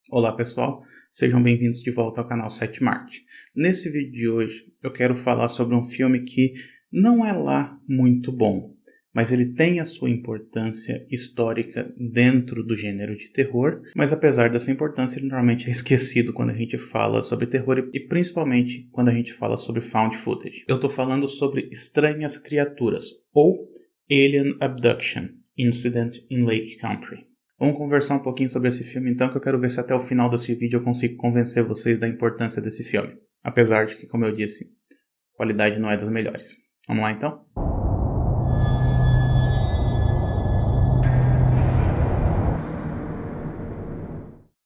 Olá pessoal, sejam bem-vindos de volta ao canal 7 Marte. Nesse vídeo de hoje eu quero falar sobre um filme que não é lá muito bom, mas ele tem a sua importância histórica dentro do gênero de terror, mas apesar dessa importância ele normalmente é esquecido quando a gente fala sobre terror e principalmente quando a gente fala sobre found footage. Eu estou falando sobre Estranhas Criaturas, ou Alien Abduction Incident in Lake Country. Vamos conversar um pouquinho sobre esse filme então, que eu quero ver se até o final desse vídeo eu consigo convencer vocês da importância desse filme. Apesar de que, como eu disse, a qualidade não é das melhores. Vamos lá então?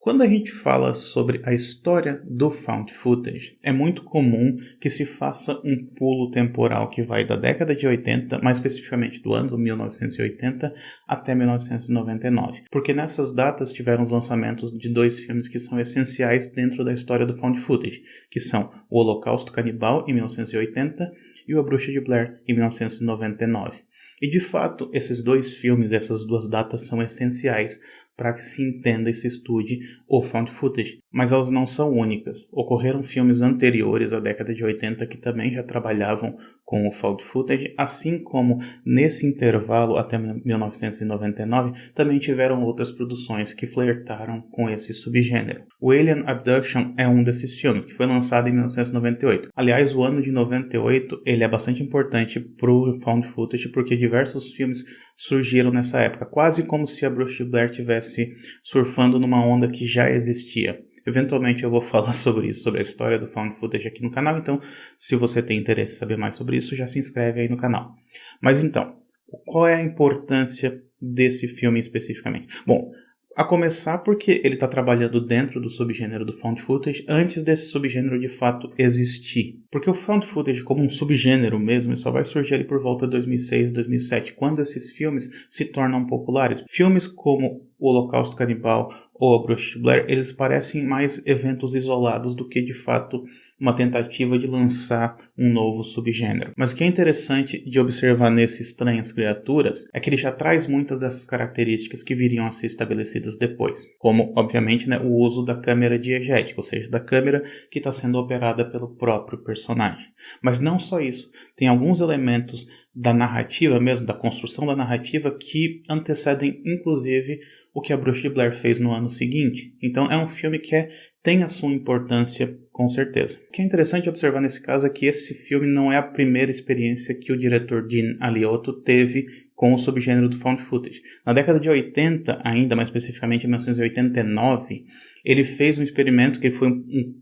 Quando a gente fala sobre a história do found footage, é muito comum que se faça um pulo temporal que vai da década de 80, mais especificamente do ano 1980 até 1999, porque nessas datas tiveram os lançamentos de dois filmes que são essenciais dentro da história do found footage, que são O Holocausto Canibal, em 1980, e O A Bruxa de Blair, em 1999. E de fato, esses dois filmes, essas duas datas são essenciais para que se entenda e se estude o found footage, mas elas não são únicas. Ocorreram filmes anteriores à década de 80 que também já trabalhavam com o found footage, assim como nesse intervalo até 1999 também tiveram outras produções que flertaram com esse subgênero. O Alien Abduction é um desses filmes, que foi lançado em 1998. Aliás, o ano de 98 ele é bastante importante para o found footage porque diversos filmes surgiram nessa época, quase como se a Bruxa de Blair tivesse surfando numa onda que já existia. Eventualmente eu vou falar sobre isso, sobre a história do found footage aqui no canal, então se você tem interesse em saber mais sobre isso, já se inscreve aí no canal. Mas então, qual é a importância desse filme especificamente? Bom, a começar porque ele está trabalhando dentro do subgênero do found footage antes desse subgênero de fato existir. Porque o found footage como um subgênero mesmo só vai surgir ali por volta de 2006, 2007, quando esses filmes se tornam populares. Filmes como O Holocausto Canibal ou A Bruxa de Blair, eles parecem mais eventos isolados do que de fato uma tentativa de lançar um novo subgênero. Mas o que é interessante de observar nesse Estranhas Criaturas é que ele já traz muitas dessas características que viriam a ser estabelecidas depois, como, obviamente, o uso da câmera diegética, ou seja, da câmera que está sendo operada pelo próprio personagem. Mas não só isso, tem alguns elementos da narrativa mesmo, da construção da narrativa, que antecedem, inclusive, o que a Bruxa de Blair fez no ano seguinte. Então é um filme que tem a sua importância, com certeza. O que é interessante observar nesse caso é que esse filme não é a primeira experiência que o diretor Dean Alioto teve com o subgênero do found footage. Na década de 80, ainda mais especificamente em 1989, ele fez um experimento que foi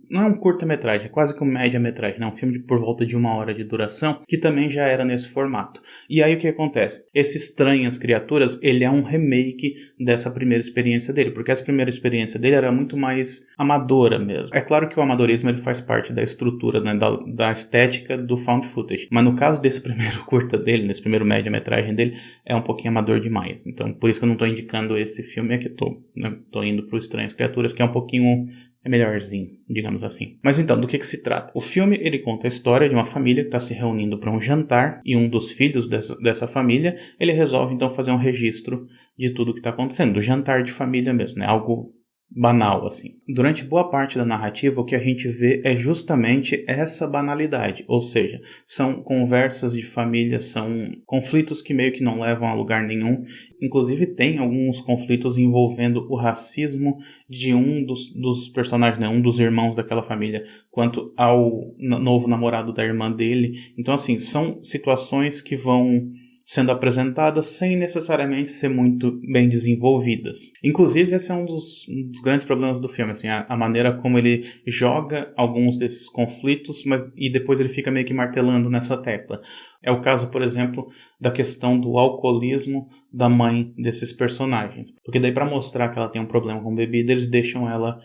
não é um curta-metragem, é quase que um média-metragem, um filme por volta de 1 hora de duração, que também já era nesse formato. E aí o que acontece? Esse Estranhas Criaturas, ele é um remake dessa primeira experiência dele, porque essa primeira experiência dele era muito mais amadora mesmo. É claro que o amadorismo ele faz parte da estrutura, da estética do found footage, mas no caso desse primeiro curta dele, nesse primeiro média-metragem dele, é um pouquinho amador demais. Então, por isso que eu não estou indicando esse filme aqui, tô indo pro Estranhas Criaturas, que é um pouquinho melhorzinho, digamos assim. Mas então, do que se trata? O filme, ele conta a história de uma família que está se reunindo para um jantar, e um dos filhos dessa família, ele resolve então fazer um registro de tudo que está acontecendo, do jantar de família mesmo, algo banal, assim. Durante boa parte da narrativa, o que a gente vê é justamente essa banalidade, ou seja, são conversas de família, são conflitos que meio que não levam a lugar nenhum. Inclusive tem alguns conflitos envolvendo o racismo de um dos personagens, um dos irmãos daquela família, quanto ao novo namorado da irmã dele. Então, assim, são situações que vão sendo apresentadas sem necessariamente ser muito bem desenvolvidas. Inclusive, esse é um dos grandes problemas do filme, assim, a maneira como ele joga alguns desses conflitos, e depois ele fica meio que martelando nessa tecla. É o caso, por exemplo, da questão do alcoolismo da mãe desses personagens. Porque daí, para mostrar que ela tem um problema com bebida, eles deixam ela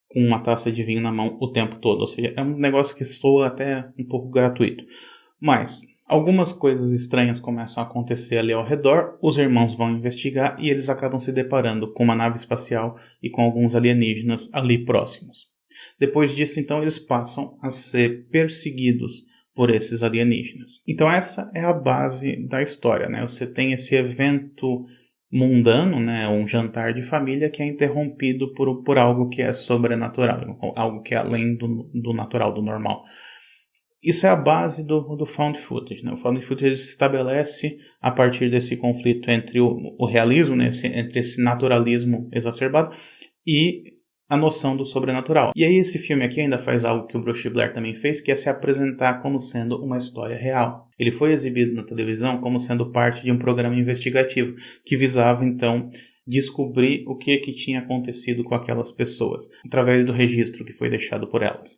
com uma taça de vinho na mão o tempo todo. Ou seja, é um negócio que soa até um pouco gratuito. Mas algumas coisas estranhas começam a acontecer ali ao redor, os irmãos vão investigar e eles acabam se deparando com uma nave espacial e com alguns alienígenas ali próximos. Depois disso, então, eles passam a ser perseguidos por esses alienígenas. Então essa é a base da história, Você tem esse evento mundano, né, um jantar de família que é interrompido por algo que é sobrenatural, algo que é além do natural, do normal. Isso é a base do found footage, né? O found footage se estabelece a partir desse conflito entre o realismo, né, entre esse naturalismo exacerbado e a noção do sobrenatural. E aí esse filme aqui ainda faz algo que o Bruce Blair também fez, que é se apresentar como sendo uma história real. Ele foi exibido na televisão como sendo parte de um programa investigativo, que visava então descobrir o que tinha acontecido com aquelas pessoas, através do registro que foi deixado por elas.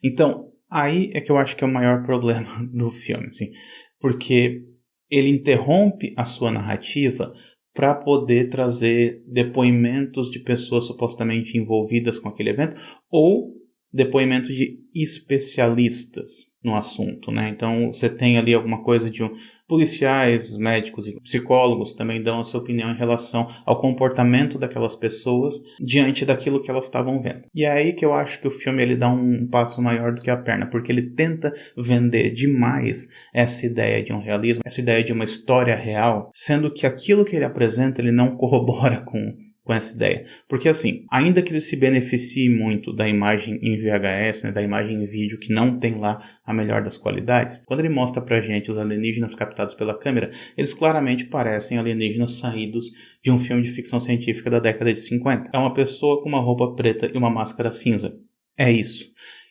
Então, aí é que eu acho que é o maior problema do filme, assim, porque ele interrompe a sua narrativa para poder trazer depoimentos de pessoas supostamente envolvidas com aquele evento ou depoimentos de especialistas no assunto, né? Então você tem ali alguma coisa de policiais, médicos e psicólogos também dão a sua opinião em relação ao comportamento daquelas pessoas diante daquilo que elas estavam vendo. E é aí que eu acho que o filme ele dá um passo maior do que a perna, porque ele tenta vender demais essa ideia de um realismo, essa ideia de uma história real, sendo que aquilo que ele apresenta ele não corrobora com essa ideia. Porque assim, ainda que ele se beneficie muito da imagem em VHS, né, da imagem em vídeo, que não tem lá a melhor das qualidades, quando ele mostra pra gente os alienígenas captados pela câmera, eles claramente parecem alienígenas saídos de um filme de ficção científica da década de 50. É uma pessoa com uma roupa preta e uma máscara cinza. É isso.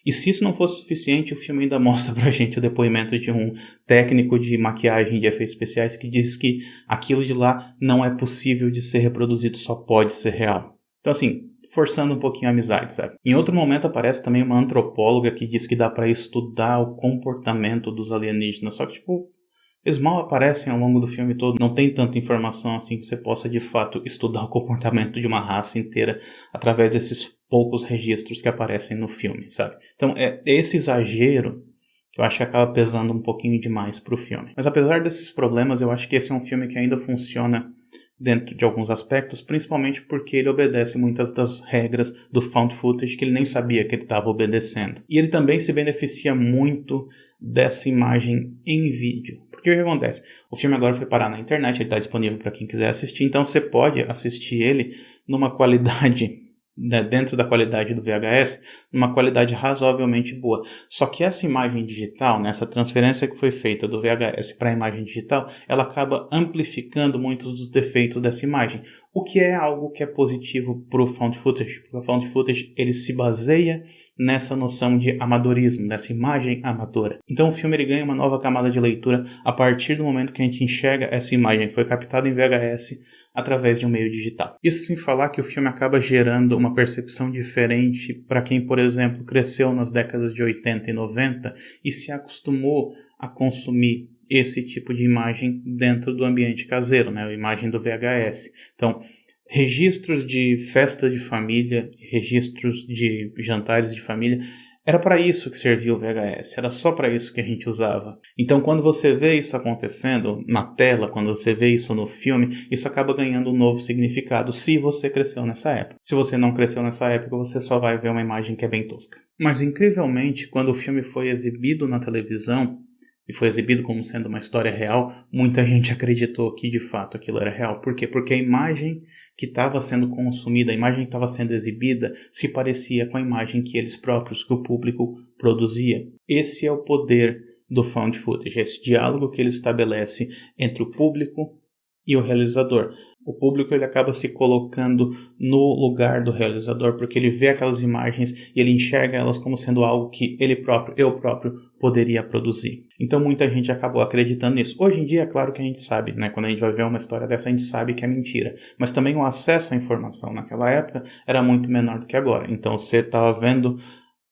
E se isso não fosse suficiente, o filme ainda mostra pra gente o depoimento de um técnico de maquiagem de efeitos especiais que diz que aquilo de lá não é possível de ser reproduzido, só pode ser real. Então assim, forçando um pouquinho a amizade, sabe? Em outro momento aparece também uma antropóloga que diz que dá pra estudar o comportamento dos alienígenas, só que tipo, eles mal aparecem ao longo do filme todo, não tem tanta informação assim que você possa de fato estudar o comportamento de uma raça inteira através desses poucos registros que aparecem no filme, sabe? Então é esse exagero que eu acho que acaba pesando um pouquinho demais pro filme. Mas apesar desses problemas, eu acho que esse é um filme que ainda funciona dentro de alguns aspectos, principalmente porque ele obedece muitas das regras do found footage que ele nem sabia que ele estava obedecendo. E ele também se beneficia muito dessa imagem em vídeo. Porque o que acontece? O filme agora foi parar na internet, ele está disponível para quem quiser assistir, então você pode assistir ele numa qualidade, né, dentro da qualidade do VHS, numa qualidade razoavelmente boa. Só que essa imagem digital, né, essa transferência que foi feita do VHS para a imagem digital, ela acaba amplificando muitos dos defeitos dessa imagem, o que é algo que é positivo para o found footage, porque o found footage ele se baseia nessa noção de amadorismo, nessa imagem amadora. Então o filme ele ganha uma nova camada de leitura a partir do momento que a gente enxerga essa imagem que foi captada em VHS através de um meio digital. Isso sem falar que o filme acaba gerando uma percepção diferente para quem, por exemplo, cresceu nas décadas de 80 e 90 e se acostumou a consumir esse tipo de imagem dentro do ambiente caseiro, né? A imagem do VHS. Então, registros de festa de família, registros de jantares de família, era para isso que servia o VHS, era só para isso que a gente usava. Então quando você vê isso acontecendo na tela, quando você vê isso no filme, isso acaba ganhando um novo significado se você cresceu nessa época. Se você não cresceu nessa época, você só vai ver uma imagem que é bem tosca. Mas incrivelmente, quando o filme foi exibido na televisão, e foi exibido como sendo uma história real, muita gente acreditou que de fato aquilo era real. Por quê? Porque a imagem que estava sendo consumida, a imagem que estava sendo exibida, se parecia com a imagem que eles próprios, que o público produzia. Esse é o poder do found footage, esse diálogo que ele estabelece entre o público e o realizador. O público ele acaba se colocando no lugar do realizador, porque ele vê aquelas imagens e ele enxerga elas como sendo algo que eu próprio, poderia produzir. Então muita gente acabou acreditando nisso. Hoje em dia, é claro que a gente sabe, né? Quando a gente vai ver uma história dessa, a gente sabe que é mentira. Mas também o acesso à informação naquela época era muito menor do que agora. Então você estava vendo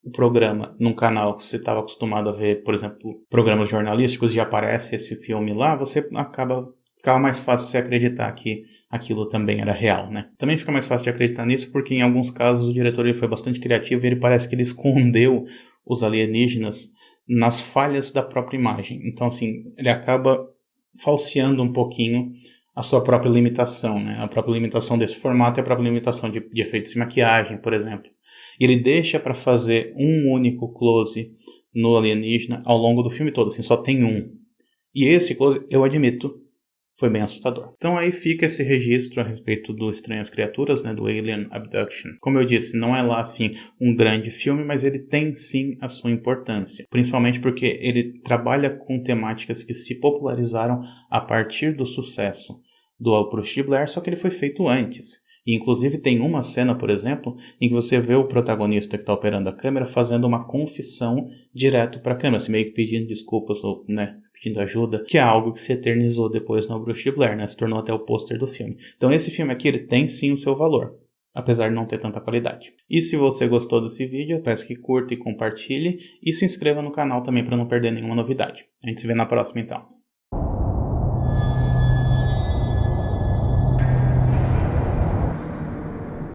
o programa num canal que você estava acostumado a ver, por exemplo, programas jornalísticos e aparece esse filme lá, ficava mais fácil você acreditar que aquilo também era real, né? Também fica mais fácil de acreditar nisso porque em alguns casos o diretor ele foi bastante criativo e ele parece que ele escondeu os alienígenas nas falhas da própria imagem. Então assim, ele acaba falseando um pouquinho a sua própria limitação, né? A própria limitação desse formato e a própria limitação de efeitos de maquiagem, por exemplo. E ele deixa para fazer um único close no alienígena ao longo do filme todo, assim, só tem um. E esse close, eu admito, foi bem assustador. Então aí fica esse registro a respeito do Estranhas Criaturas, né, do Alien Abduction. Como eu disse, não é lá assim um grande filme, mas ele tem sim a sua importância, principalmente porque ele trabalha com temáticas que se popularizaram a partir do sucesso do Aproche de Blair, só que ele foi feito antes. E, inclusive tem uma cena, por exemplo, em que você vê o protagonista que está operando a câmera fazendo uma confissão direto para a câmera, assim, meio que pedindo desculpas ou, né, pedindo ajuda, que é algo que se eternizou depois no Bruxa de Blair, né? Se tornou até o pôster do filme. Então esse filme aqui, ele tem sim o seu valor, apesar de não ter tanta qualidade. E se você gostou desse vídeo, eu peço que curta e compartilhe, e se inscreva no canal também para não perder nenhuma novidade. A gente se vê na próxima então.